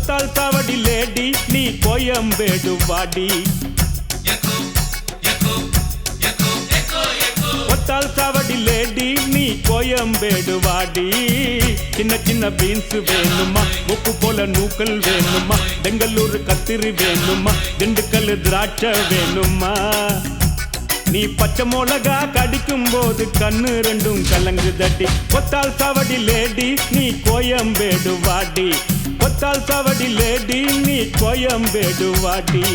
கொத்தால் சாவடி லேடி நீ கோயம்பேடு வாடி கொத்தால் சாவடி லேடி நீ கோயம்பேடு வாடி சின்ன சின்ன பீன்ஸ் வேணுமா உப்பு போல நூக்கல் வேணுமா பெங்களூர் கத்திரி வேணுமா திண்டுக்கல் திராட்சை வேணுமா நீ பச்சை மிளகா கடிக்கும் போது கண்ணு ரெண்டும் கலங்கு தட்டி கொத்தால் சாவடி லேடி நீ கோயம்பேடு வாடி கொத்தால் சாவடி லேடி நீ கோயம்பேடு வாடி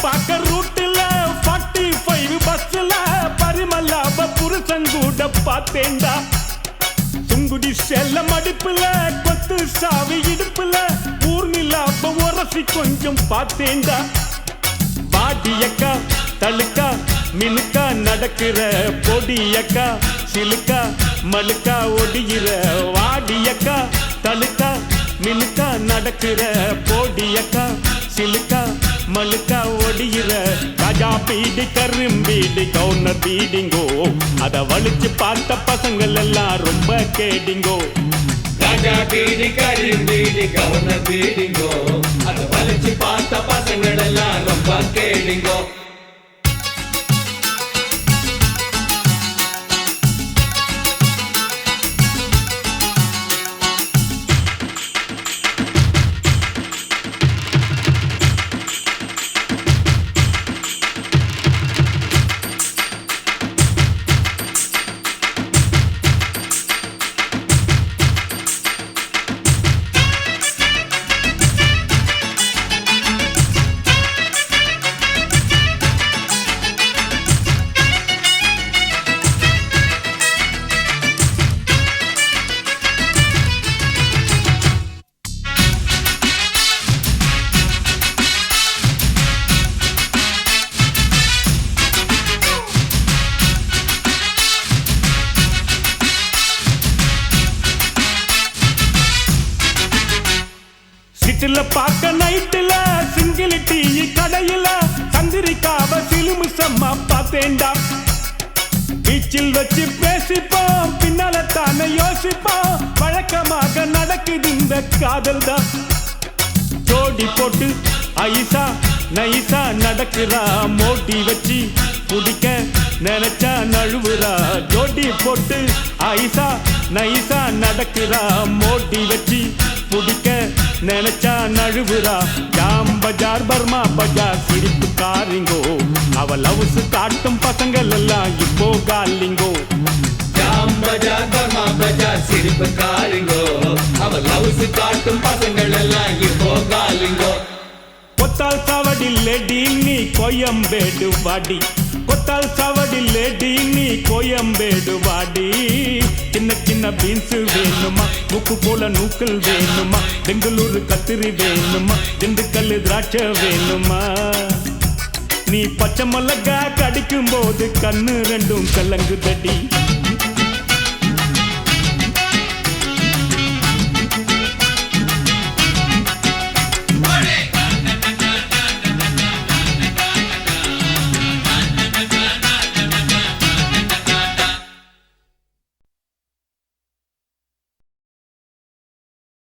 பாக்க ரூட்ல 45 பஸ்ல பரிமலாப புருஷன் கூட பார்த்தேன்டா சுங்குடி செல்ல மடிப்புல கொத்து சாவி இடுப்புல ஊர்நிலாப உரசி கொஞ்சம் பார்த்தேன்டா பாடியக்கா தழுக்கா மினுக்கா நடக்கிற பொடியக்கா சிலுக்கா மழுக்கா ஒடிகிற வாடியக்கா தழுக்கா மினுக்கா நடக்கிற பொடியக்கா சிலுக்கா மழுக்கா ஒடிகிற ராஜா பீடி கரும்பீடி கவுனர் பீடிங்கோ அத வலிச்சு பார்த்த பசங்கள் எல்லாம் ரொம்ப கேடிங்கோ ராஜா பீடி கரும்பீடி கவுனர் பீடிங்கோ அத வலிச்சு பார்த்த பசங்கள் எல்லாம் ரொம்ப கேடிங்கோ பார்க்க நைட்டுல சிங்கிள் டீ கடையில சந்திரிக்காவ சிலுமிசம்மா பார்த்தேன்டா பீச்சில் வச்சு பேசிப்போம் பின்னால தானே யோசிப்போம் வழக்கமாக நடக்குது இந்த காதல் தான் ஜோடி போட்டு ஐசா நைசா நடக்கிறா மோட்டி வச்சு குடிக்க நினைச்சா நழுவுறா ஜோடி போட்டு ஐசா நைசா நடக்கிறா மோட்டி வச்சு குடிக்க நினைச்சா நழுவுறா ஜாம் பஜார் பர்மா பஜார் சிரிப்பு காரிங்கோ அவ லவ்ஸ் காட்டும் பசங்கள் எல்லாம் இப்போ காலிங்கோ ஜாம் பஜார் பர்மா பஜார் சிரிப்பு காரிங்கோ அவ லவ்ஸ் காட்டும் பசங்கள் எல்லாம் இப்போ காலிங்கோ கொத்தால் சாவடி லேடி நீ கோயம்பேடு வாடி கொத்தால் சாவடி லேடி நீ கோயம்பேடு வாடி சின்ன சின்ன பீன்ஸ் வேணுமா உப்பு போல நூக்கல் வேணுமா பெங்களூர் கத்திரி வேணுமா திண்டுக்கல் திராட்சை வேணுமா நீ பச்சை மிளகா கடிக்கும் போது கண்ணு ரெண்டும் கலங்கு தடி